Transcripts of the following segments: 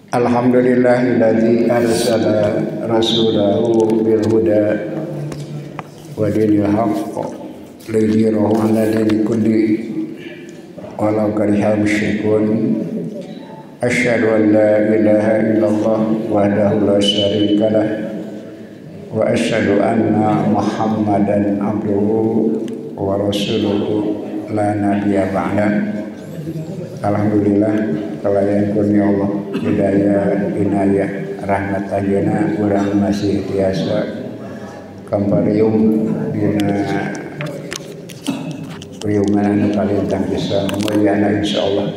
Alhamdulillahilladzi arsala rasulahu bil huda wa dinil haqq liyudhhirahu 'ala dini kulli walau karihal musyrikun. Asyhadu an la ilaha illallah wahdahu la syarikalah wa asyhadu anna Muhammadan abduhu wa rasuluhu la nabiyya ba'da. Alhamdulillah kalayan kurnia Allah hidayah inayah rahmat ajeuna urang masih tiasa kamparium dina riungan anu kalintang bisa mulyana insyaallah.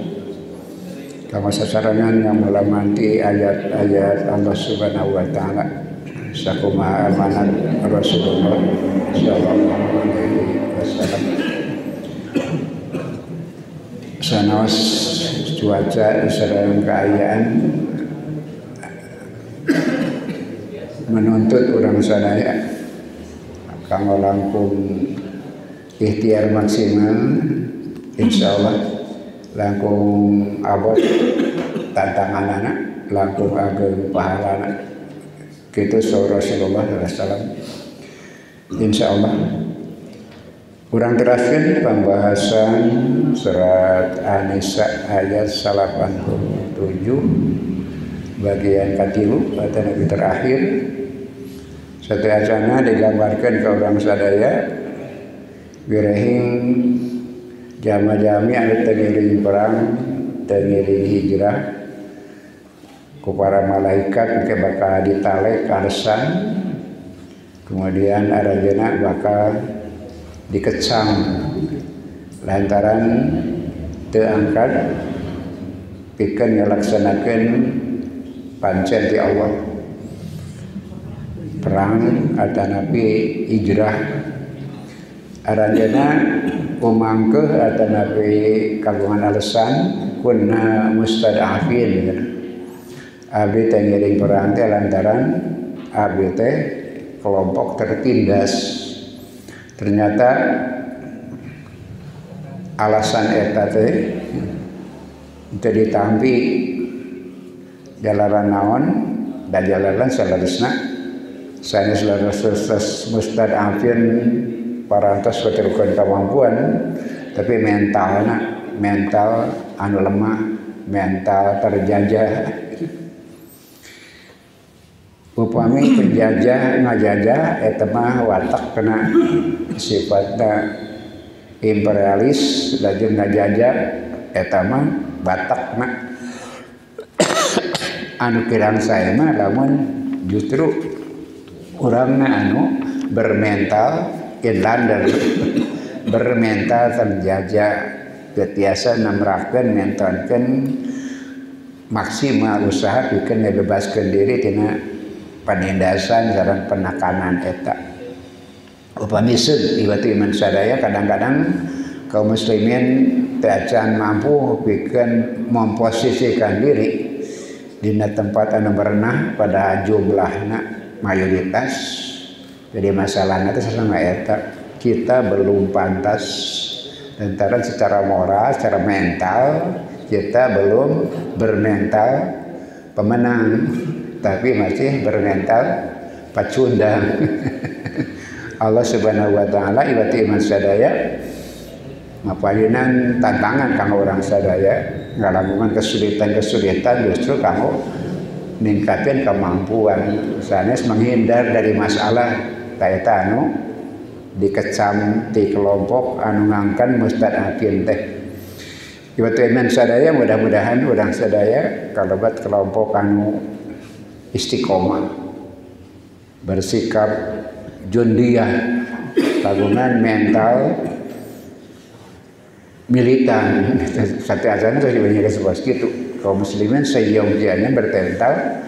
Kama sasarangan yang melamanti ayat-ayat Allah Subhanahu wa taala sakumaha amanat Rasulullah sallallahu alaihi wasallam. Sanaos cuaca sareng keayaan menuntut urang sadaya kanggo langkung ikhtiar maksimal insyaallah langkung abot tantanganana langkung ageng pahalana kitu saur Rasulullah sallallahu alaihi wasallam. Insyaallah urang teraskeun pembahasan surat An-Nisa ayat 87 bagian katilu atau nabi terakhir. Sateasana digambarkan ke urang sadaya wirehing jama-jami anu teu ngiring perang teu ngiring hijrah ku para malaikat ke bakal ditalek karsan kemudian arajeuna bakal dikecam lantaran teu angkat pikeun ngalaksanakeun pancen ti Allah perang atanapi hijrah aranjeuna umangkeuh atanapi kagungan alasan kunna mustad'afin gitu. Abdi teh ngiring perang teh lantaran abdi teh kelompok tertindas. Ternyata alasan eta teh teu ditampi jalaran naon dan jalaran salaresna sanes laras mustad'afin parantos keterukan kemampuan tapi mental anu lemah, mental terjajah. Upami penjajah ngajajah eta mah watak kena sifatna imperialis lajeng ngajajah eta mah batakna anu kirang sae mah lamun justru urangna anu bermental inlander bermental terjajah ketiasa namrakeun mentalkeun maksimal usaha pikeun ngabebaskeun diri tina panindasan sareng penekanan eta. Upami seud iwati iman sadaya kadang-kadang kaum muslimin teu acan mampu pikeun memposisikan diri dina tempat anu berenah pada jumlahna mayoritas. Jadi masalahna teh sareng eta kita belum pantas lantaran secara moral, secara mental kita belum bermental pemenang tapi masih bermental pacundang. Allah Subhanahu wa taala iwati iman sadaya mapalinan tantangan kanggo urang sadaya ngalamungan kesulitan-kesulitan justru kanggo ningkatkeun kemampuan sanes menghindar dari masalah taeta anu dikecam ti kelompok anu ngangkan mustad'afin teh. Iwati iman sadaya mudah-mudahan urang sadaya kalebat kelompok anu istiqomah bersikap jundiyah kagungan mental militan sateasana teh banyak disebut kitu kaum muslimin sayogianya bertental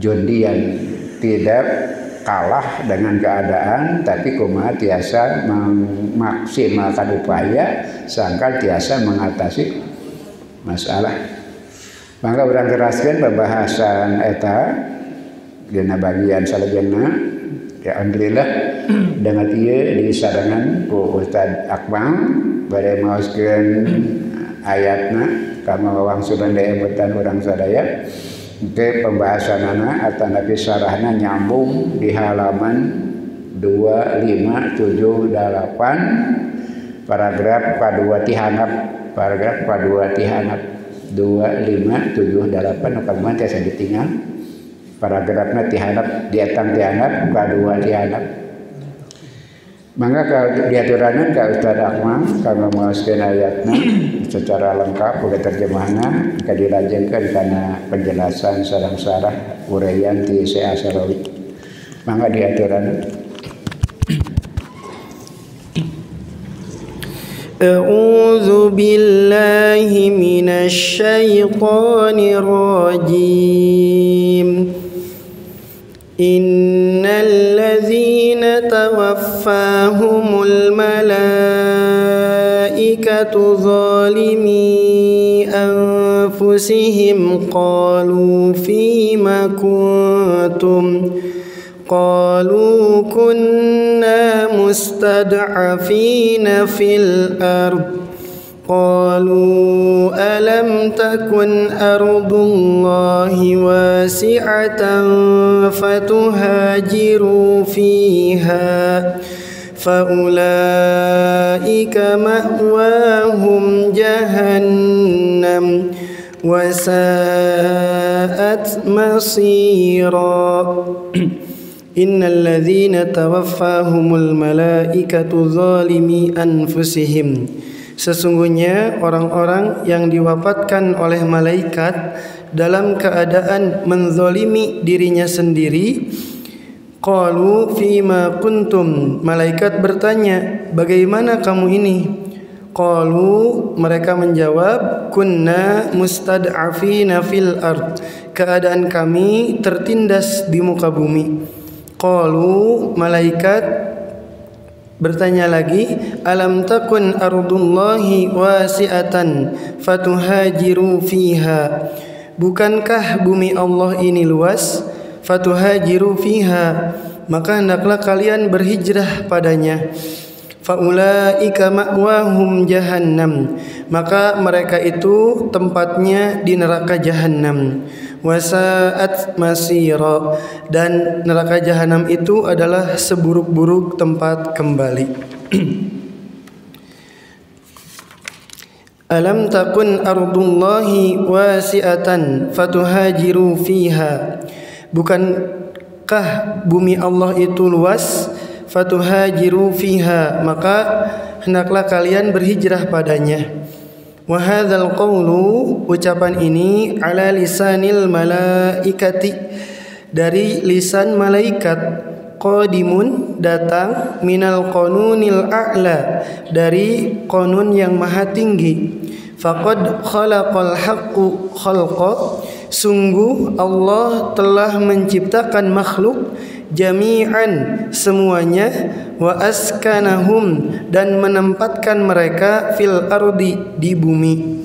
jundian tidak kalah dengan keadaan tapi kumaha tiasa memaksimalkan upaya sangka tiasa mengatasi masalah. Maka urang teraskeun pembahasan eta dina bagian salajengna ya alhamdulillah dengan ieu disarangan ku Ustaz Akmal bade maoskeun ayatna kama wangsulan daemutan urang sadaya Oke, pembahasanana atau nabi sarahna nyambung di halaman 2578 paragraf padua tihanap 2578 kamuan tiasa ditinggal paragrafna tihanap diatang tihanap padua tihanap. Mangga ka diaturanan ka Ustaz Akmal kanggo maoskeun ayatna secara lengkap uga terjemahna ka dilajengkeun kana penjelasan sareng-sareng uraian ti Syekh Asarawi. Mangga diaturan. A'udzu billahi minasy syaithanir rajim. Innal ladzina tawaffahumul malaikatu zalimi anfusihim qalu fima kuntum qalu kunna mustad'afina fil ardh قالوا ألم تكن أرض الله واسعة فتهاجروا فيها فأولئك مأواهم جهنم وساءت مصيرا إن الذين توفاهم الملائكة ظالمي أنفسهم. Sesungguhnya orang-orang yang diwafatkan oleh malaikat dalam keadaan menzalimi dirinya sendiri. Qalu fima kuntum. Malaikat bertanya, bagaimana kamu ini? Qalu, mereka menjawab, kunna mustad'afina fil ard. Keadaan kami tertindas di muka bumi. Qalu, malaikat bertanya lagi, alam takun ardullahi wasi'atan fatuhajiru fiha. Bukankah bumi Allah ini luas? Fatuhajiru fiha, maka hendaklah kalian berhijrah padanya. Faulaika ma'wahum jahannam, maka mereka itu tempatnya di neraka jahannam. Wasaat masira, dan neraka jahanam itu adalah seburuk-buruk tempat kembali. Alam takun ardullahi wasi'atan fatuhajiru fiha. Bukankah bumi Allah itu luas? Fatuhajiru fiha, maka hendaklah kalian berhijrah padanya. Wa hadzal qawlu, ucapan ini ala lisanil malaikati, dari lisan malaikat, qadimun, datang, minal qanunil a'la, dari qanun yang maha tinggi. Faqad khalaqal haqqu khalqa, sungguh Allah telah menciptakan makhluk jami'an, semuanya, wa askanahum, dan menempatkan mereka fil ardi, di bumi.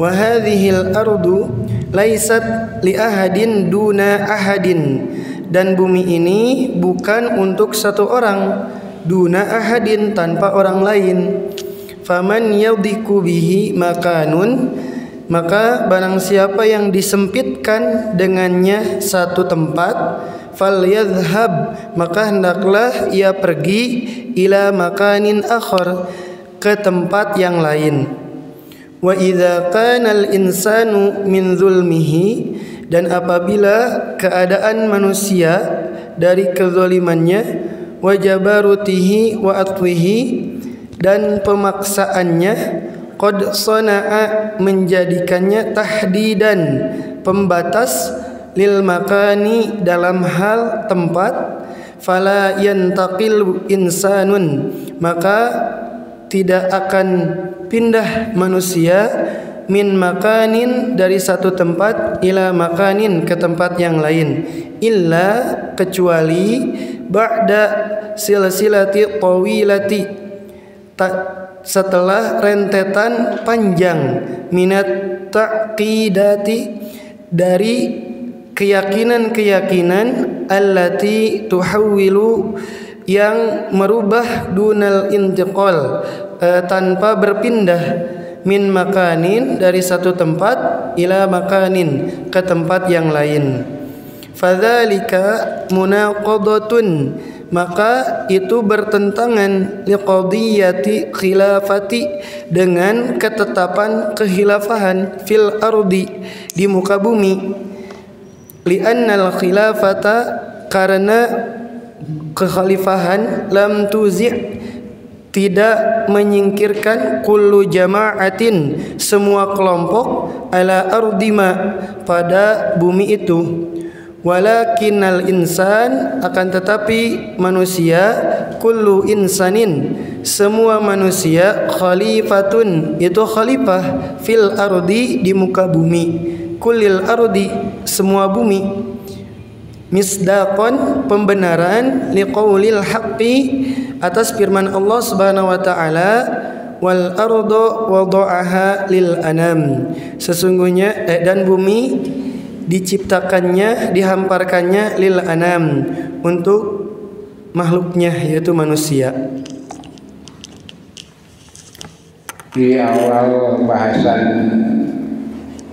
Wa hadhil ardu laisat li ahadin duna ahadin, dan bumi ini bukan untuk satu orang, duna ahadin, tanpa orang lain. Faman yadhiku bihi makanun, maka barang siapa yang disempitkan dengannya satu tempat, falyadhhab, maka hendaklah ia pergi, ila makanin akhar, ke tempat yang lain. Wa idza kana al-insanu min zulmihi, dan apabila keadaan manusia dari kezalimannya, wa jabarutihi wa atwihi, dan pemaksaannya, qad sana'a, menjadikannya tahdidan, pembatas, lil makani, dalam hal tempat, fala yantaqil insanun, maka tidak akan pindah manusia, min makanin, dari satu tempat, ila makanin, ke tempat yang lain, illa, kecuali, ba'da silsilati tawilati, setelah rentetan panjang, minat taqidati, dari keyakinan-keyakinan, allati tuhawwilu, yang merubah, dunal intiqal, tanpa berpindah, min makanin dari satu tempat ila makanin ke tempat yang lain. Fadzalika munaqadatun, maka itu bertentangan liqadiyati khilafati, dengan ketetapan kehilafahan fil ardi, di muka bumi. Li'annal khilafata, karena kekhalifahan, lam tuzi', tidak menyingkirkan kullu jama'atin, semua kelompok, ala ardima, pada bumi itu. Walakinnal insan, akan tetapi manusia, kullu insanin, semua manusia, khalifatun, itu khalifah, fil ardi, di muka bumi, kullil ardi, semua bumi. Misdaqan, pembenaran, liqaulil haqqi, atas firman Allah Subhanahu wa taala, wal ardu wada'aha lil anam, sesungguhnya dan bumi diciptakannya, dihamparkannya, lil anam, untuk makhluknya, yaitu manusia. Di awal bahasan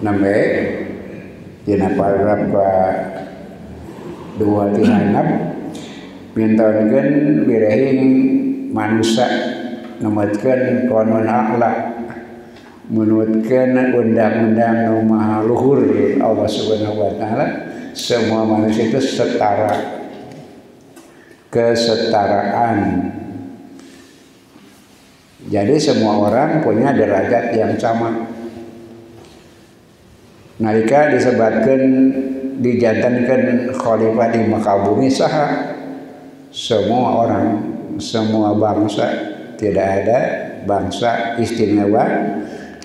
nambe dina paragraf kedua ti handap mintakeun birehing manusia numutkeun qanun akhlak, menurutkan undang-undang nu maha luhur Allah Subhanahu wa taala, semua manusia itu setara, kesetaraan. Jadi semua orang punya derajat yang sama. Nalika disebutkan dijantankan khalifah di muka bumi saha, semua orang, semua bangsa, tidak ada bangsa istimewa,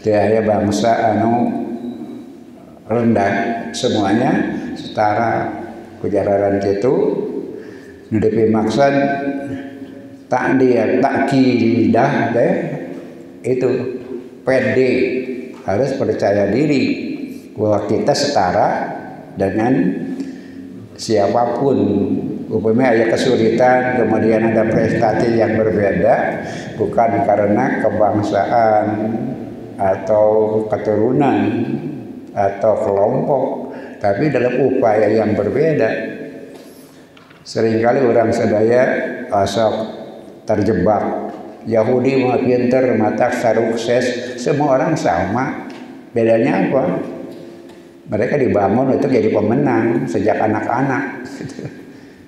tidak ada bangsa anu rendah, semuanya setara. Kejararan itu nudepi maksud takidah deh, itu pede, harus percaya diri bahwa kita setara dengan siapapun. Umpamanya ada kesulitan, kemudian ada prestasi yang berbeda, bukan karena kebangsaan atau keturunan atau kelompok, tapi dalam upaya yang berbeda. Seringkali orang sadaya asal terjebak, Yahudi mah pinter, mata sukses, semua orang sama. Bedanya apa? Mereka dibangun untuk jadi pemenang sejak anak-anak.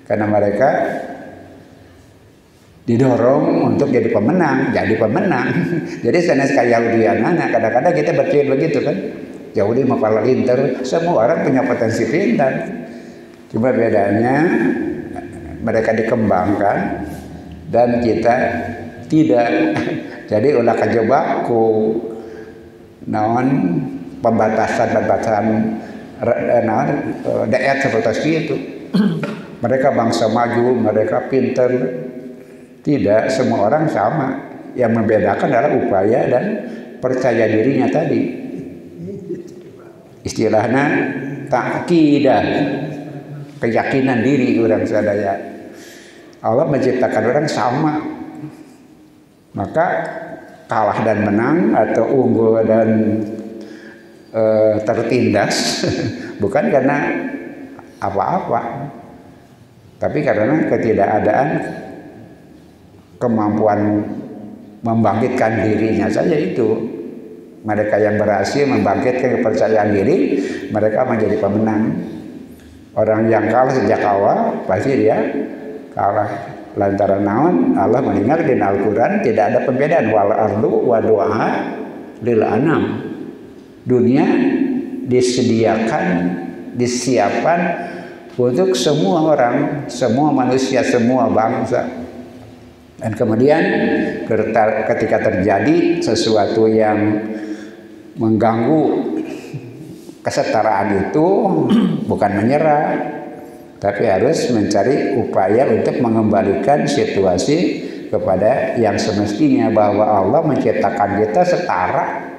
Karena mereka didorong untuk jadi pemenang. Jadi sanes kayak Yahudian anak, kadang-kadang kita berpikir begitu kan. Yahudi mah paling pinter, semua orang punya potensi pintar. Cuma bedanya mereka dikembangkan dan kita tidak. Jadi ulah kajebakku naon pembatasan naon daerah seperti itu. Mereka bangsa maju, mereka pintar. Tidak, semua orang sama. Yang membedakan adalah upaya dan percaya dirinya tadi. Istilahnya takidah, keyakinan diri orang sadaya. Allah menciptakan orang sama. Maka kalah dan menang atau unggul dan tertindas bukan karena apa-apa, tapi karena ketidakadaan kemampuan membangkitkan dirinya saja. Itu mereka yang berhasil membangkitkan kepercayaan diri, mereka menjadi pemenang. Orang yang kalah sejak awal pasti dia kalah. Lantaran naon, Allah meninggal di Al-Quran tidak ada pembedaan, wal ardu wadu'aha lil anam. Dunia disediakan, disiapkan untuk semua orang, semua manusia, semua bangsa. Dan kemudian ketika terjadi sesuatu yang mengganggu kesetaraan itu, bukan menyerah, tapi harus mencari upaya untuk mengembalikan situasi kepada yang semestinya, bahwa Allah menciptakan kita setara.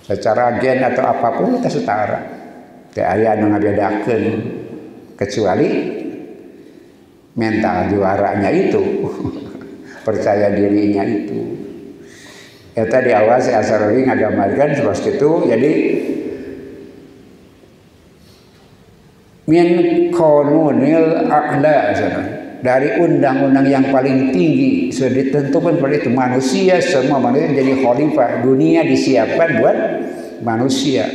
Secara gen atau apapun kita setara. Tidak ada yang membedakan kecuali mental juaranya itu, percaya dirinya itu. Eta di awal si Asarawi ngagamarkan seperti itu. Jadi min qanunil a'la, dari undang-undang yang paling tinggi sudah ditentukan pada itu manusia, semua manusia jadi khalifah, dunia disiapkan buat manusia.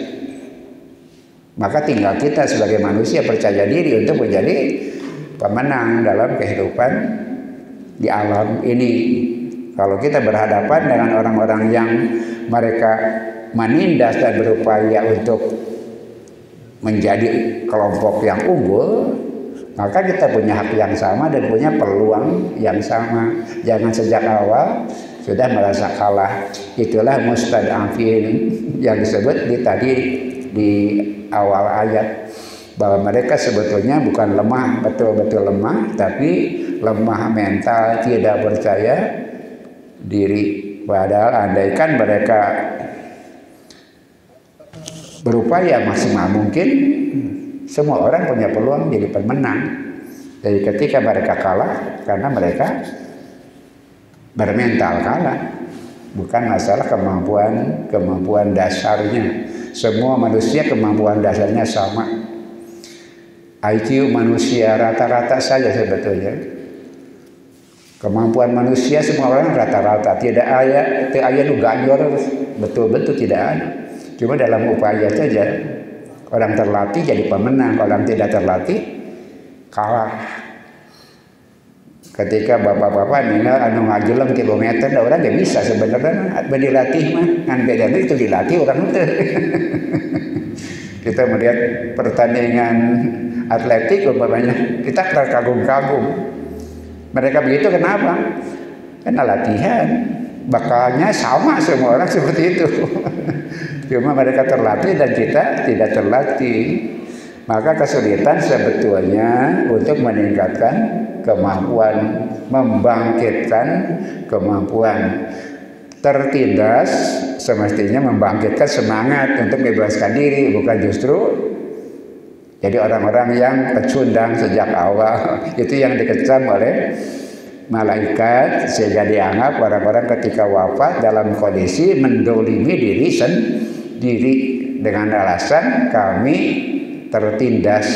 Maka tinggal kita sebagai manusia percaya diri untuk menjadi pemenang dalam kehidupan di alam ini. Kalau kita berhadapan dengan orang-orang yang mereka menindas dan berupaya untuk menjadi kelompok yang unggul, maka kita punya hak yang sama dan punya peluang yang sama. Jangan sejak awal sudah merasa kalah. Itulah mustad'afin yang disebut tadi di awal ayat, bahwa mereka sebetulnya bukan lemah, betul-betul lemah, tapi lemah mental, tidak percaya diri. Padahal andaikan mereka berupaya maksimal mungkin, semua orang punya peluang jadi pemenang. Jadi ketika mereka kalah karena mereka bermental kalah, bukan masalah kemampuan dasarnya. Semua manusia kemampuan dasarnya sama. IQ manusia rata-rata saja sebetulnya. Kemampuan manusia semua orang rata-rata, tidak ada nu ganjor, betul-betul tidak ada. Cuma dalam upaya saja. Orang terlatih jadi pemenang, orang tidak terlatih kalah. Ketika bapak-bapak ninggal anu ngajeleng kilometer, orang gak bisa sebenarnya dilatih mah, kan beda itu dilatih orang itu. Kita melihat pertandingan atletik umpamanya, kita terkagum-kagum. Mereka begitu kenapa? Karena latihan, bakalnya sama semua orang seperti itu. Cuma mereka terlatih dan kita tidak terlatih. Maka kesulitan sebetulnya untuk meningkatkan kemampuan, membangkitkan kemampuan. Tertindas semestinya membangkitkan semangat untuk membebaskan diri, bukan justru jadi orang-orang yang pecundang sejak awal. Itu yang dikecam oleh malaikat, sehingga dianggap orang-orang ketika wafat dalam kondisi mendolimi diri sendiri dengan alasan kami tertindas.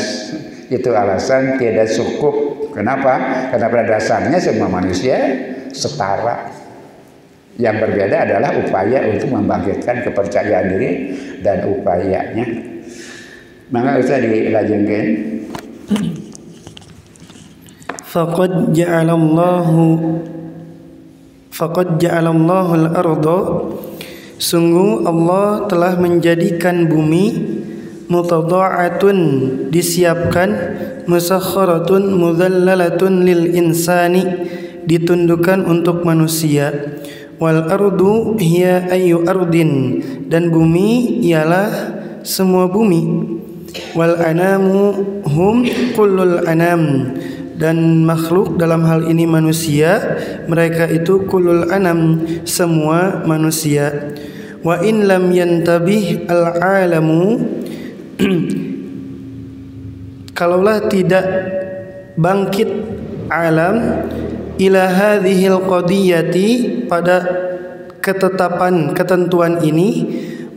Itu alasan tidak cukup. Kenapa? Karena pada dasarnya semua manusia setara. Yang berbeda adalah upaya untuk membangkitkan kepercayaan diri dan upayanya. Maka usah dilanjutkan. Faqad ja'alallahu al-ardha, sungguh Allah telah menjadikan bumi mutadha'atun, disiapkan, musakharatun mudhallalatun lil insani, ditundukkan untuk manusia. Wal ardu hiya ayyu ardin, dan bumi ialah semua bumi. Wal anamu hum kullul anam, dan makhluk dalam hal ini manusia, mereka itu kullul anam, semua manusia. Wa in lam yantabih al alamu, kalaulah tidak bangkit alam, ila hadhil qadiyati, pada ketetapan ketentuan ini,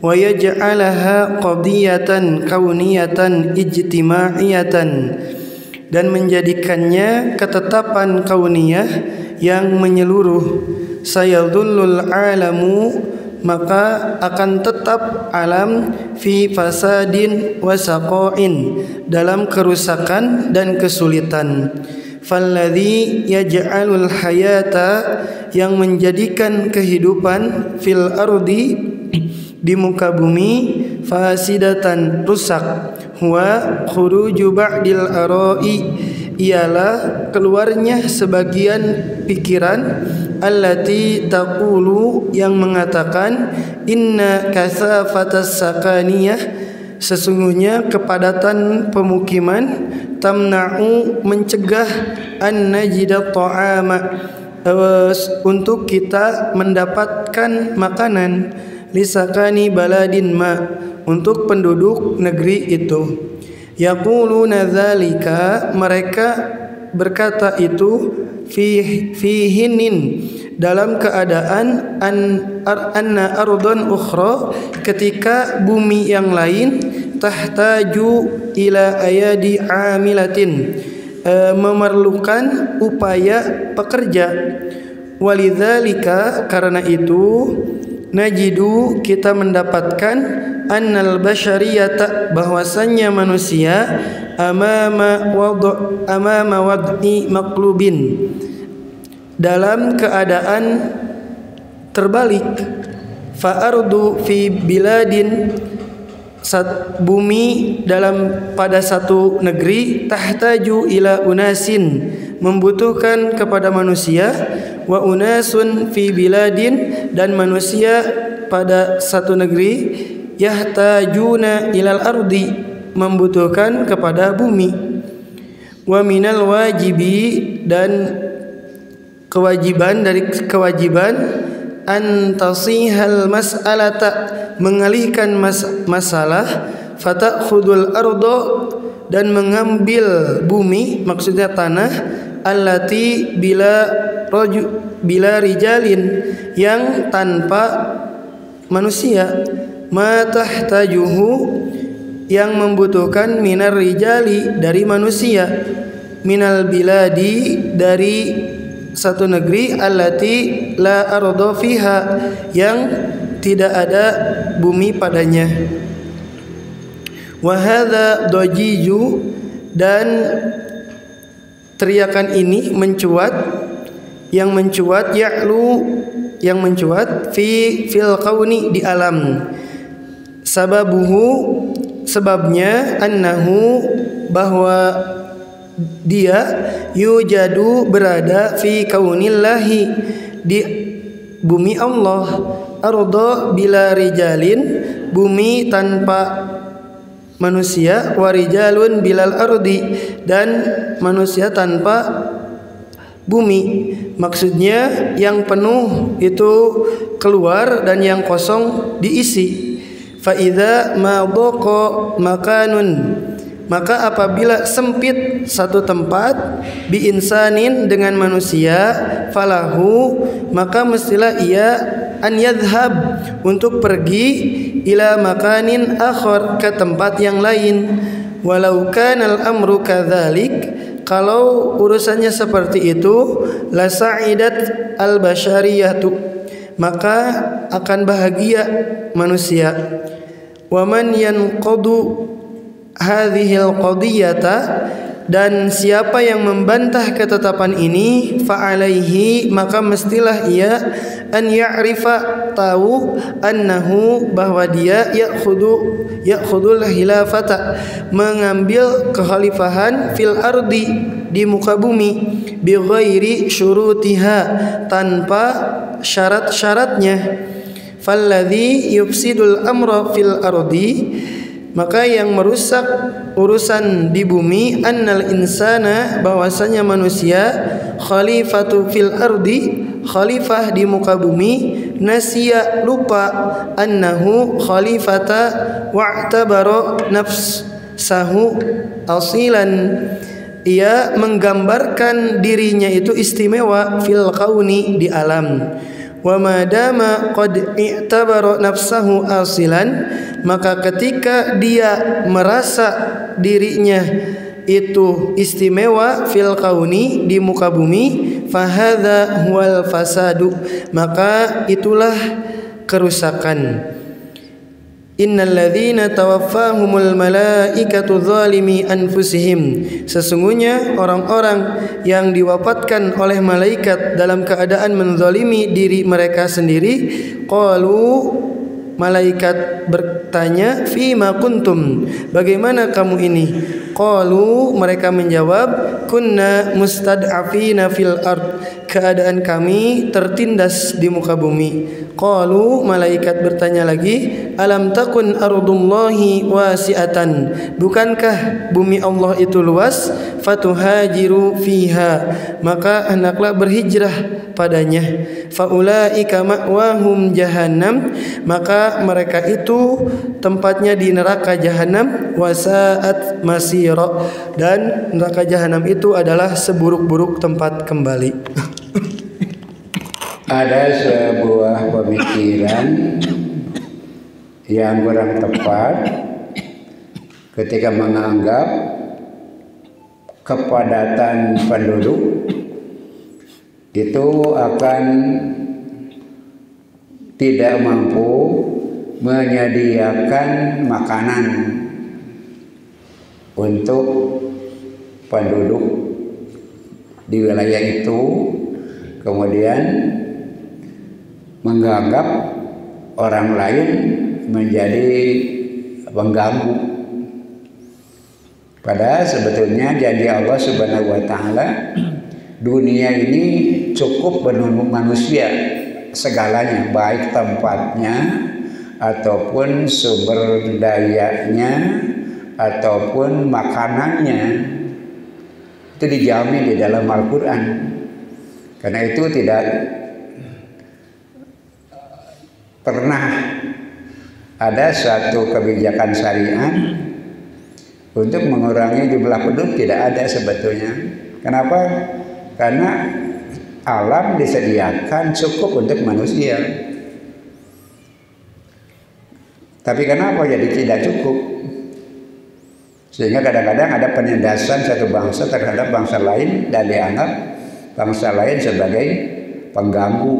wa yaj'alaha qadiyatan kauniyatan ijtima'iyatan, dan menjadikannya ketetapan kauniyah yang menyeluruh, sayadhullul alamu, maka akan tetap alam fi fasadin wa saqa'in, dalam kerusakan dan kesulitan. Falladhi yaj'alul hayata, yang menjadikan kehidupan, fil ardi, di muka bumi, fasidatan, rusak, huwa khuruju ba'dil ara'i, ialah keluarnya sebagian pikiran, allati taqulu, yang mengatakan, inna kasafatas sakaniyah, sesungguhnya kepadatan pemukiman, tamna'u, mencegah, an najida ta'ama, untuk kita mendapatkan makanan, lisakani baladin ma, untuk penduduk negeri itu. Yaquluna dzalika, mereka berkata itu, fi hinin, dalam keadaan anna ardon ukhra, ketika bumi yang lain tahtaju ila ayadi amilatin, memerlukan upaya pekerja. Walidzalika, karena itu, najidu, kita mendapatkan annal basyariyata, bahwasannya manusia amama wad'i maqlubin, dalam keadaan terbalik. Fa ardu fi biladin, bumi pada satu negeri, tahtaju ila unasin, membutuhkan kepada manusia, wa unasun fi biladin, dan manusia pada satu negeri, yahtajuna ilal ardi, membutuhkan kepada bumi. Wa minal wajibi, dan kewajiban, dari kewajiban, antasihal mas'alata, mengalihkan masalah, fatakhudul ardo, dan mengambil bumi, maksudnya tanah, allati bila rijalin, yang tanpa manusia, ma tahtajuhu, yang membutuhkan, minar rijali, dari manusia, minal biladi, dari satu negeri, allati la ardo fiha, yang tidak ada bumi padanya. Wa hadza dajiju, dan teriakan ini mencuat, yang mencuat, ya'lu, yang mencuat, fil qauni, di alam. Sababuhu, sebabnya, annahu, bahwa dia, yujadu, berada, fi kaunillahi, di bumi Allah, ardo bila rijalin, bumi tanpa manusia, warijalun bilal ardi, dan manusia tanpa bumi. Maksudnya yang penuh itu keluar dan yang kosong diisi. Fa idza ma dhaqa makanun, maka apabila sempit satu tempat, bi insanin, dengan manusia, falahu, maka mestilah ia an yadhhab, untuk pergi, ila makanin akhar, ke tempat yang lain. Walau kanal amru kadzalik, kalau urusannya seperti itu, la sa'idat al basyariyatu, maka akan bahagia manusia. Wa man yanqadu hadhil qadiyata, dan siapa yang membantah ketetapan ini, fa'alaihi, maka mestilah ia, an ya'rifa, tahu, annahu, bahwa dia, ya'khudul hilafata, mengambil kekhalifahan, fil ardi, di muka bumi, bi ghairi syurutiha, tanpa syarat-syaratnya. Falladhi yufsidul amra fil ardi, maka yang merusak urusan di bumi, annal insana, bahwasanya manusia, khalifatu fil ardi, khalifah di muka bumi, nasiya, lupa, annahu khalifata, wa'tabara nafsahu asilan, ia menggambarkan dirinya itu istimewa, fil kauni, di alam. Wa madama qad i'tabara nafsahu asilan, maka ketika dia merasa dirinya itu istimewa, fil kauni, di muka bumi, fahadha huwal fasadu, maka itulah kerusakan. Innal ladzina tawaffahumul malaikatu zalimi anfusihim, sesungguhnya orang-orang yang diwafatkan oleh malaikat dalam keadaan menzalimi diri mereka sendiri, qalu, malaikat bertanya, fima kuntum, bagaimana kamu ini? Qalu, mereka menjawab, kunna mustad'afina fil ard, keadaan kami tertindas di muka bumi. Qalu, malaikat bertanya lagi, alam takun ardullahi wasi'atan, bukankah bumi Allah itu luas? Fatuhajiru fiha, maka hendaklah berhijrah padanya. Faulaika ma'wahum jahannam, maka mereka itu tempatnya di neraka jahanam. Wasa'at masira, dan neraka jahanam itu adalah seburuk-buruk tempat kembali. ada sebuah pemikiran yang kurang tepat ketika menganggap kepadatan penduduk itu akan tidak mampu menyediakan makanan untuk penduduk di wilayah itu, kemudian menganggap orang lain menjadi pengganggu. Padahal sebetulnya janji Allah Subhanahu wa taala, dunia ini cukup penuh manusia segalanya, baik tempatnya ataupun sumber dayanya ataupun makanannya, itu dijamin di dalam Al-Quran. Karena itu tidak pernah ada satu kebijakan syariat untuk mengurangi jumlah penduduk, tidak ada sebetulnya. Kenapa? Karena alam disediakan cukup untuk manusia. Tapi kenapa jadi tidak cukup? Sehingga kadang-kadang ada penindasan satu bangsa terhadap bangsa lain dan dianggap bangsa lain sebagai pengganggu.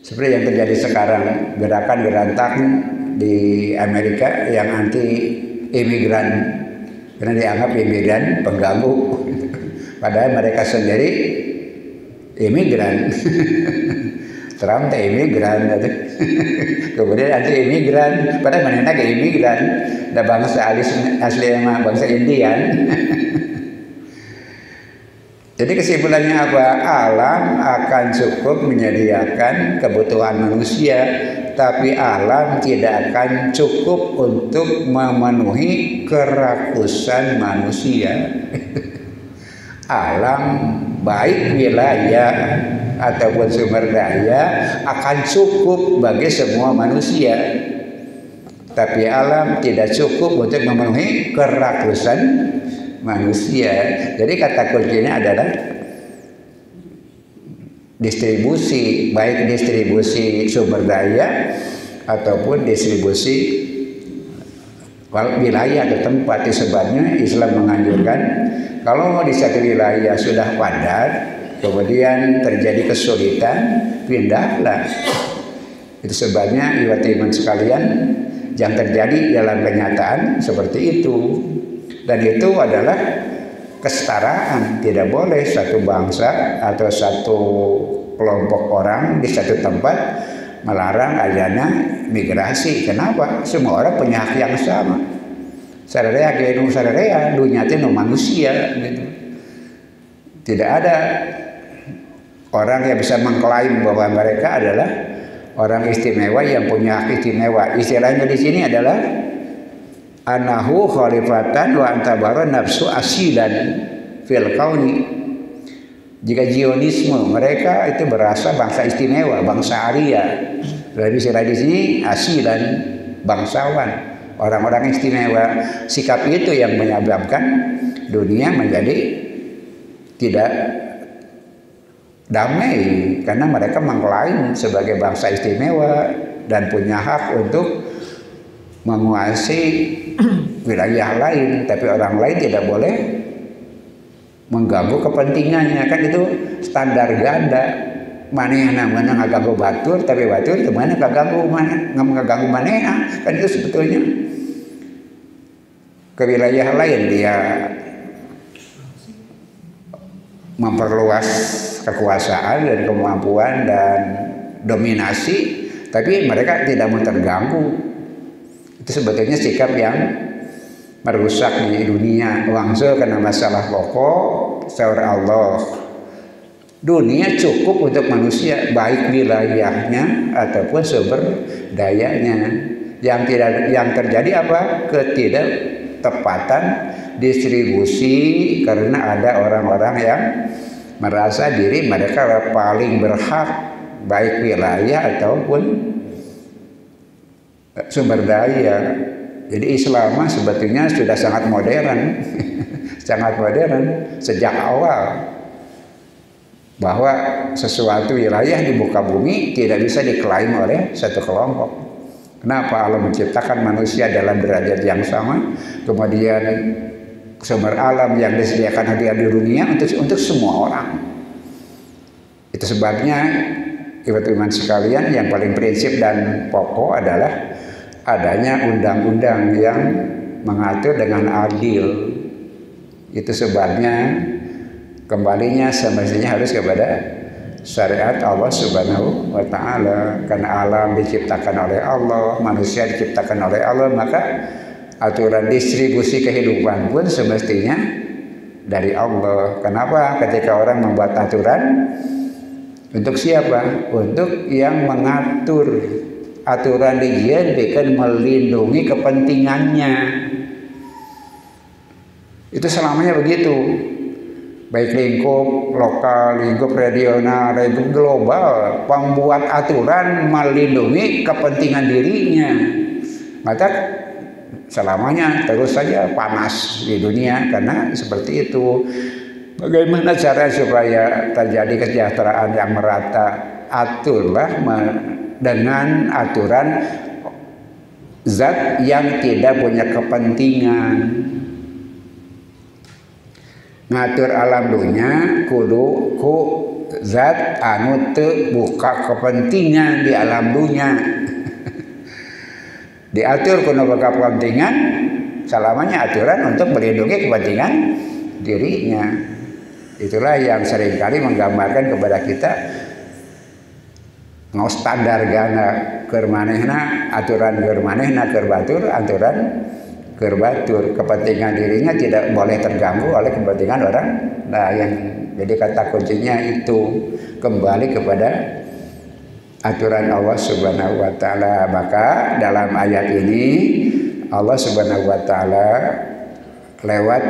Seperti yang terjadi sekarang, gerakan gerantak di Amerika yang anti imigran, karena dianggap imigran pengganggu. Padahal mereka sendiri imigran. Trump teh imigran, kemudian anti imigran, padahal mana ke imigran, ada bangsa asli emang bangsa Indian. Jadi kesimpulannya apa? Alam akan cukup menyediakan kebutuhan manusia, tapi alam tidak akan cukup untuk memenuhi kerakusan manusia. Alam baik wilayah ataupun sumber daya akan cukup bagi semua manusia, tapi alam tidak cukup untuk memenuhi kerakusan manusia. Jadi kata kuncinya adalah distribusi, baik distribusi sumber daya ataupun distribusi wilayah atau tempat. Sebabnya Islam menganjurkan kalau di satu wilayah sudah padat, kemudian terjadi kesulitan, pindahlah. Itu sebabnya ibu-ibu sekalian, yang terjadi dalam kenyataan seperti itu. Dan itu adalah kesetaraan. Tidak boleh satu bangsa atau satu kelompok orang di satu tempat melarang adanya migrasi. Kenapa? Semua orang punya hak yang sama. Sararea kenu sararea, dunia itu manusia gitu. Tidak ada orang yang bisa mengklaim bahwa mereka adalah orang istimewa yang punya hak istimewa. Istilahnya di sini adalah anahu khalifatan wa antabara nafsu asilan fil kauni. Jika Zionisme, mereka itu berasa bangsa istimewa, bangsa Arya. Lebih istilah di sini asilan, bangsawan, orang-orang istimewa. Sikap itu yang menyebabkan dunia menjadi tidak damai, karena mereka mengklaim sebagai bangsa istimewa dan punya hak untuk menguasai wilayah lain, tapi orang lain tidak boleh mengganggu kepentingannya. Kan itu standar ganda. Mana yang namanya ngaganggu batur, tapi batur itu mana ngaganggu mana, ngaganggu mana? Kan itu sebetulnya ke wilayah lain dia memperluas kekuasaan dan kemampuan dan dominasi, tapi mereka tidak mau terganggu. Itu sebetulnya sikap yang merusak di dunia. Wangsul karena masalah pokok syaur Allah, dunia cukup untuk manusia, baik wilayahnya ataupun sumber dayanya. Yang terjadi apa? Ketidaktepatan distribusi, karena ada orang-orang yang merasa diri mereka paling berhak, baik wilayah ataupun sumber daya. Jadi Islam sebetulnya sudah sangat modern, sangat modern sejak awal. bahwa sesuatu wilayah di muka bumi tidak bisa diklaim oleh satu kelompok. Kenapa? Allah menciptakan manusia dalam derajat yang sama, kemudian sumber alam yang disediakan di dunia untuk semua orang. Itu sebabnya iman sekalian, yang paling prinsip dan pokok adalah adanya undang-undang yang mengatur dengan adil. Itu sebabnya kembalinya semestinya harus kepada syariat Allah Subhanahu wa Ta'ala. Karena alam diciptakan oleh Allah, manusia diciptakan oleh Allah, maka aturan distribusi kehidupan pun semestinya dari Allah. Kenapa? Ketika orang membuat aturan, untuk siapa? Untuk yang mengatur. Aturan dijadikan melindungi kepentingannya. Itu selamanya begitu. Baik lingkup lokal, lingkup regional, lingkup global, pembuat aturan melindungi kepentingan dirinya. Maka selamanya terus saja panas di dunia karena seperti itu. Bagaimana cara supaya terjadi kesejahteraan yang merata? Aturlah dengan aturan zat yang tidak punya kepentingan. Ngatur alam dunia kudu ku zat anu teu buka kepentingan di alam dunia. Diatur kudu buka kepentingan, selamanya aturan untuk melindungi kepentingan dirinya. Itulah yang seringkali menggambarkan kepada kita ngau standar gana keur manehna, aturan keur manehna keur batur, aturan kerbatur, kepentingan dirinya tidak boleh terganggu oleh kepentingan orang. Nah, yang jadi kata kuncinya itu kembali kepada aturan Allah Subhanahu wa Ta'ala. Maka dalam ayat ini Allah Subhanahu wa Ta'ala lewat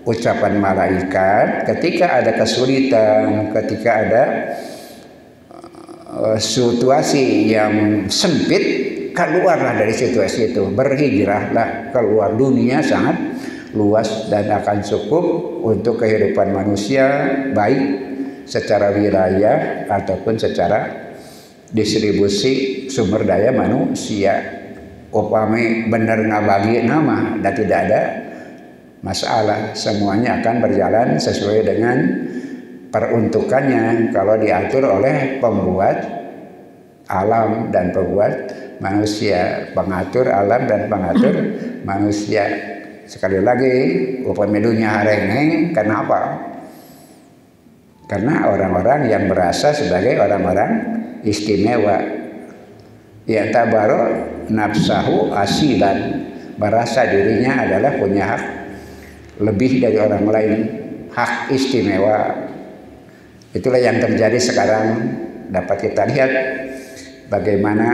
ucapan malaikat ketika ada kesulitan, ketika ada situasi yang sempit, keluarlah dari situasi itu, berhijrahlah keluar. Dunia sangat luas dan akan cukup untuk kehidupan manusia, baik secara wilayah ataupun secara distribusi sumber daya manusia. Upami benar ngabagi nama dan tidak ada masalah, semuanya akan berjalan sesuai dengan peruntukannya kalau diatur oleh pembuat alam dan pembuat manusia, pengatur alam dan pengatur manusia. Sekali lagi, upami dunia harengeng, kenapa? Karena orang-orang yang merasa sebagai orang-orang istimewa. Ya tabaro nafsahu asilan, merasa dirinya adalah punya hak lebih dari orang lain, hak istimewa. Itulah yang terjadi sekarang. Dapat kita lihat bagaimana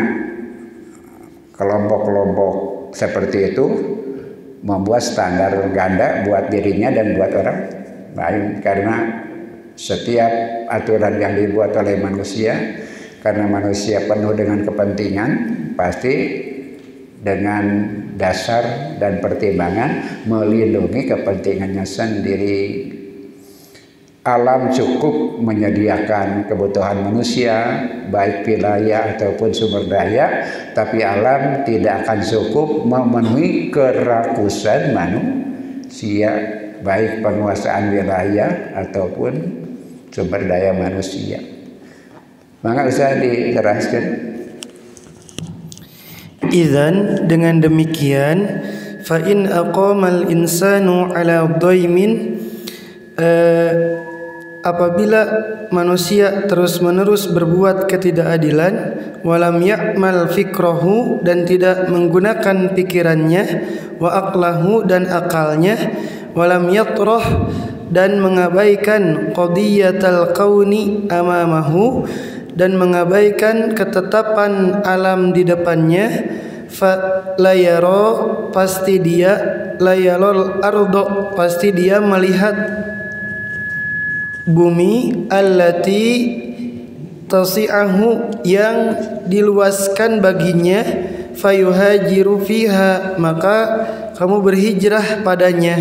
kelompok-kelompok seperti itu membuat standar ganda buat dirinya dan buat orang lain. Karena setiap aturan yang dibuat oleh manusia, karena manusia penuh dengan kepentingan, pasti dengan dasar dan pertimbangan melindungi kepentingannya sendiri. Alam cukup menyediakan kebutuhan manusia, baik wilayah ataupun sumber daya, tapi alam tidak akan cukup memenuhi kerakusan manusia, baik penguasaan wilayah ataupun sumber daya manusia. Maka usah diteraskan. Idzan, dengan demikian, fa in aqamal insanu ala dhaimin, apabila manusia terus-menerus berbuat ketidakadilan, walam ya'mal fikrahu, dan tidak menggunakan pikirannya, wa aqlahu, dan akalnya, walam yatrah, dan mengabaikan qadiyatal kauni amamahu, dan mengabaikan ketetapan alam di depannya, fa layaro, pasti dia, layalol ardo, pasti dia melihat bumi, allati tasi'ahu, yang diluaskan baginya, fayuhajiru fiha, maka kamu berhijrah padanya,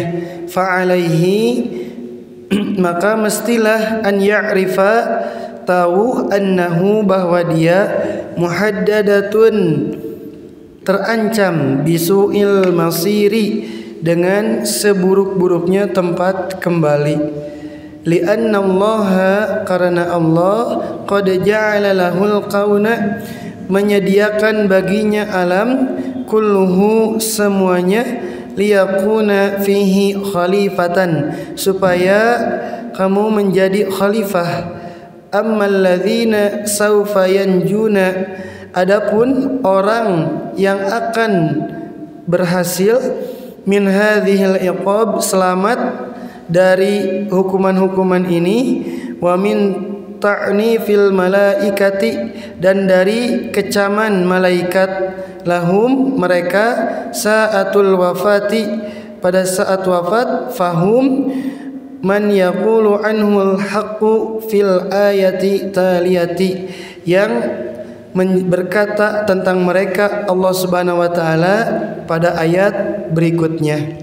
fa'alaihi, maka mestilah an ya'rifa, tahu, annahu, bahwa dia muhaddadatun, terancam, bisu'il masiri, dengan seburuk-buruknya tempat kembali. Li'anna Allah, karena Allah, qad ja'ala lahul kauna, menyediakan baginya alam, kulluhu, semuanya, liyakuna fihi khalifatan, supaya kamu menjadi khalifah. Ammal ladzina saufa yanjuna, adapun orang yang akan berhasil, min hadhil iqab, selamat dari hukuman-hukuman ini, wa min ta'nifil malaikati, dan dari kecaman malaikat, lahum, mereka, saatul wafati, pada saat wafat, fahum, man yaqulu anhul haqqu fil ayati taliyati, yang berkata tentang mereka Allah Subhanahu wa taala pada ayat berikutnya.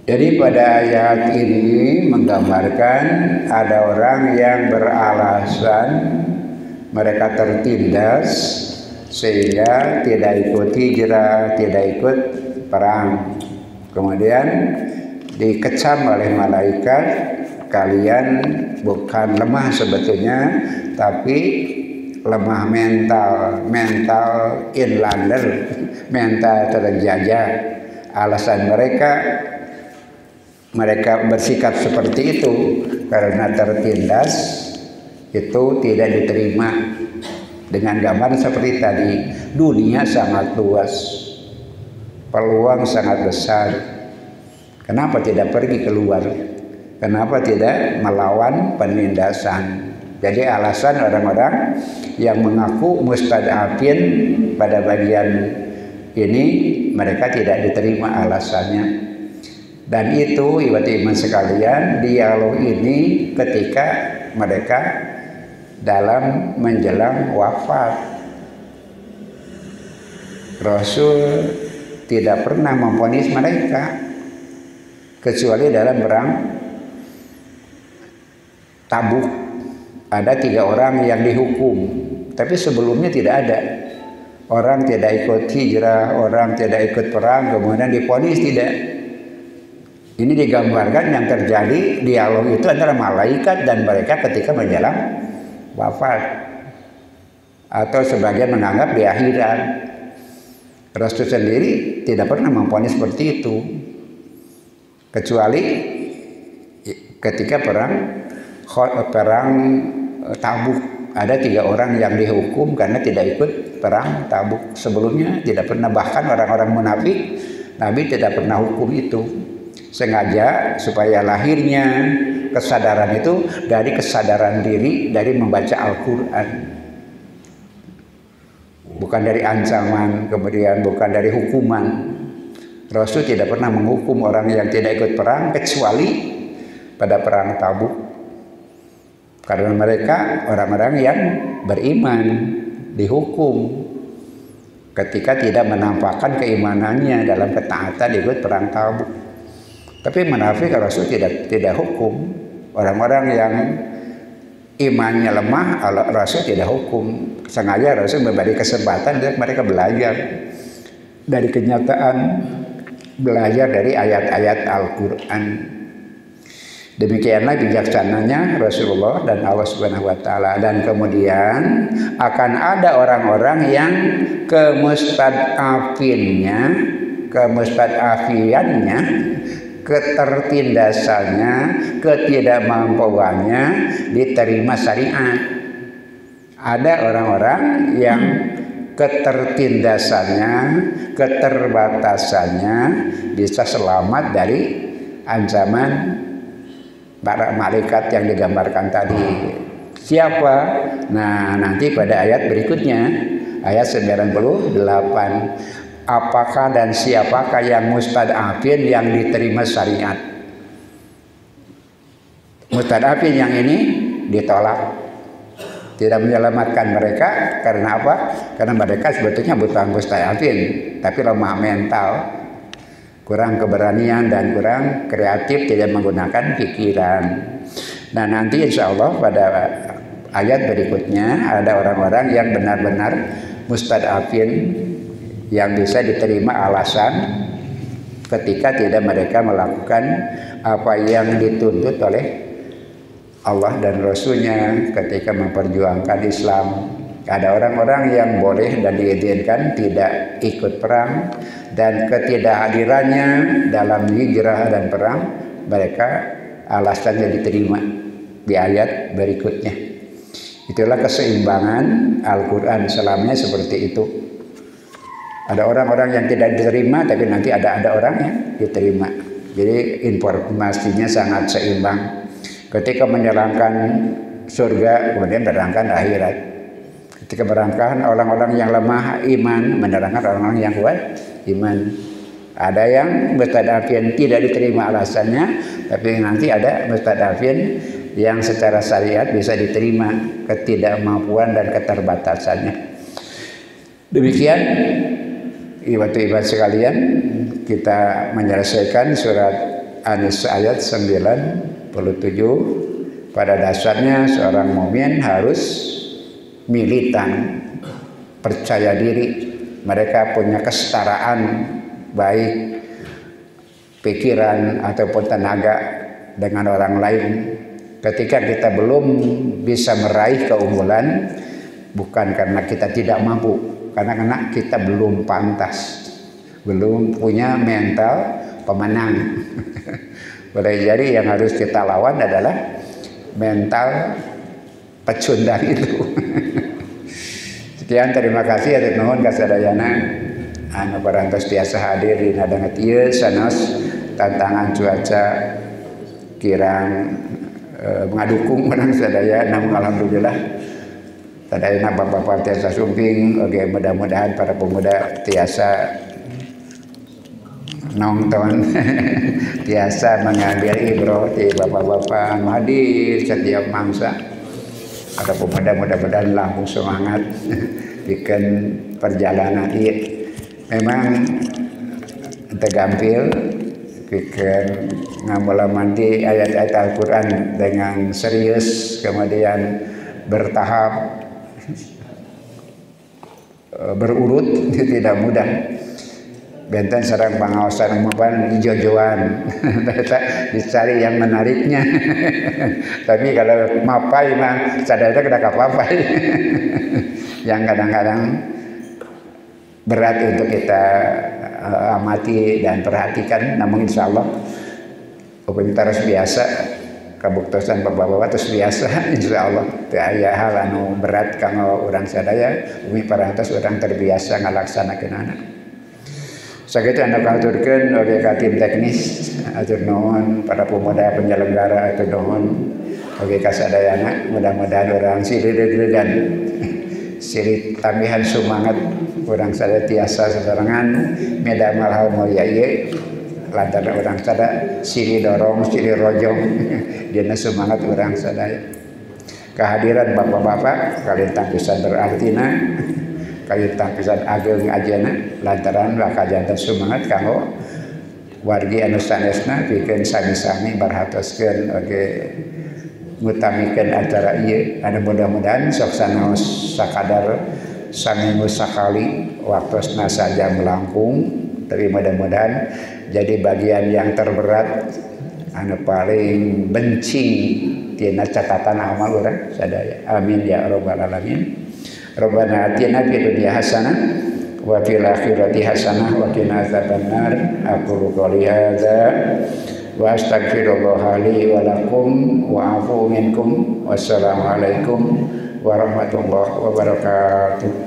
Jadi pada ayat ini menggambarkan ada orang yang beralasan mereka tertindas sehingga tidak ikut hijrah, tidak ikut perang. Kemudian dikecam oleh malaikat, kalian bukan lemah sebetulnya, tapi lemah mental inlander, mental terjajah. Alasan mereka bersikap seperti itu karena tertindas, itu tidak diterima. Dengan gambar seperti tadi, dunia sangat luas, peluang sangat besar. Kenapa tidak pergi keluar? Kenapa tidak melawan penindasan? Jadi alasan orang-orang yang mengaku mustad'afin pada bagian ini, mereka tidak diterima alasannya. Dan itu iman sekalian, dialog ini ketika mereka dalam menjelang wafat. Rasul tidak pernah memvonis mereka kecuali dalam perang Tabuk. Ada 3 orang yang dihukum, tapi sebelumnya tidak ada. Orang tidak ikut hijrah, orang tidak ikut perang, kemudian divonis tidak. Ini digambarkan yang terjadi dialog itu antara malaikat dan mereka ketika menjelang wafat, atau sebagian menganggap di akhirat. Rasul sendiri tidak pernah memvonis seperti itu, kecuali ketika perang Tabuk. Ada 3 orang yang dihukum karena tidak ikut perang Tabuk. Sebelumnya tidak pernah, bahkan orang-orang munafik Nabi tidak pernah hukum itu. Sengaja supaya lahirnya kesadaran itu dari kesadaran diri, dari membaca Al-Quran, bukan dari ancaman, kemudian bukan dari hukuman. Rasul tidak pernah menghukum orang yang tidak ikut perang kecuali pada perang Tabuk, karena mereka orang-orang yang beriman dihukum ketika tidak menampakkan keimanannya dalam ketaatan ikut perang Tabuk. Tapi munafik Rasul tidak hukum. Orang-orang yang imannya lemah, Rasul tidak hukum. Sengaja Rasul memberi kesempatan untuk mereka belajar dari kenyataan, belajar dari ayat-ayat Al-Quran. Demikianlah bijaksananya Rasulullah dan Allah Subhanahu wa taala. Dan kemudian akan ada orang-orang yang kemustad'afiannya, ketertindasannya, ketidakmampuannya diterima syariat. Ada orang-orang yang ketertindasannya, keterbatasannya bisa selamat dari ancaman para malaikat yang digambarkan tadi. Siapa? Nah, nanti pada ayat berikutnya, ayat 98. Apakah dan siapakah yang mustad'afin yang diterima syariat? Mustad'afin yang ini ditolak, tidak menyelamatkan mereka. Karena apa? Karena mereka sebetulnya bukan mustad'afin, tapi lemah mental. kurang keberanian dan kurang kreatif, tidak menggunakan pikiran. Nah, nanti insya Allah pada ayat berikutnya ada orang-orang yang benar-benar mustadafin, yang bisa diterima alasan ketika tidak mereka melakukan apa yang dituntut oleh Allah dan Rasul-Nya ketika memperjuangkan Islam. Ada orang-orang yang boleh dan diizinkan tidak ikut perang, dan ketidakhadirannya dalam hijrah dan perang mereka alasannya diterima di ayat berikutnya. Itulah keseimbangan Al-Quran, selamanya seperti itu. Ada orang-orang yang tidak diterima, tapi nanti ada orang yang diterima. Jadi informasinya sangat seimbang. Ketika menyerangkan surga, kemudian menerangkan akhirat. Ketika menerangkan orang-orang yang lemah iman, menerangkan orang-orang yang kuat iman. Ada yang mustadafin tidak diterima alasannya, tapi nanti ada mustadafin yang secara syariat bisa diterima ketidakmampuan dan keterbatasannya. Demikian ibadah sekalian, kita menyelesaikan surat An-Nisa ayat 97. Pada dasarnya seorang mukmin harus militan, percaya diri. Mereka punya kesetaraan baik pikiran ataupun tenaga dengan orang lain. Ketika kita belum bisa meraih keunggulan, bukan karena kita tidak mampu, karena kita belum pantas, belum punya mental pemenang. Boleh jadi yang harus kita lawan adalah mental pecundang itu. Sekian, terima kasih atas nuhun kasadayana anu parantos tiasa hadir di nadanget ieu sanes tantangan cuaca kirang ngadukung menang sadaya. Namun alhamdulillah tadayana bapak-bapak tiasa sumping, oke, mudah-mudahan para pemuda tiasa nonton tiasa mengambil ibroh di bapak-bapak anu hadir setiap mangsa. Para pemuda mudah-mudahan langsung semangat bikin perjalanan ini. Memang tegampil bikin ngambil-mandi ayat-ayat Al-Quran dengan serius, kemudian bertahap, berurut, tidak mudah. Benten sareng pangaosan umupan dijojoan, dicari yang menariknya. Tapi kalau mapai mah sadaya kena kapapai. Yang kadang-kadang berat untuk kita amati dan perhatikan. Namun insya Allah terus biasa, kabuktosan bapak-bapak terus biasa insya Allah. Teu aya hal anu berat kanggo urang sadaya, umi parantos urang terbiasa ngalaksanakeunana. Sakitu anda katurkeun oge ka tim teknis, atur nuhun para pemuda penyelenggara, atur nuhun oge ka sadayana. Mudah-mudahan urang sileureug-leugan silih tambihan semangat urang sadaya tiasa sasarengan medamal hal mulia ieu lantaran urang sadaya silih dorong, silih rojong dina semangat urang sadaya. Kehadiran bapak-bapak kalintang pisan berartina, kalintang pisan ageng ajana lantaran wakajanten semangat kanggo wargi anu sanesna pikeun sami-sami barhatoskeun oge ngutamikeun acara ieu. Anu mudah-mudahan sok sanaos sakadar saminggu sakali waktosna saja melangkung, tapi mudah-mudahan jadi bagian yang terberat anu paling benci tina catatan amal urang sadaya. Amin ya rabbal alamin. Rabbana atina fid dunya hasanah wa fil akhirati hasanah wa qina adzabannar. Aqulu qouli hadza wa astaghfirullah li wa lakum wa afu minkum. Wassalamu alaikum warahmatullahi wabarakatuh.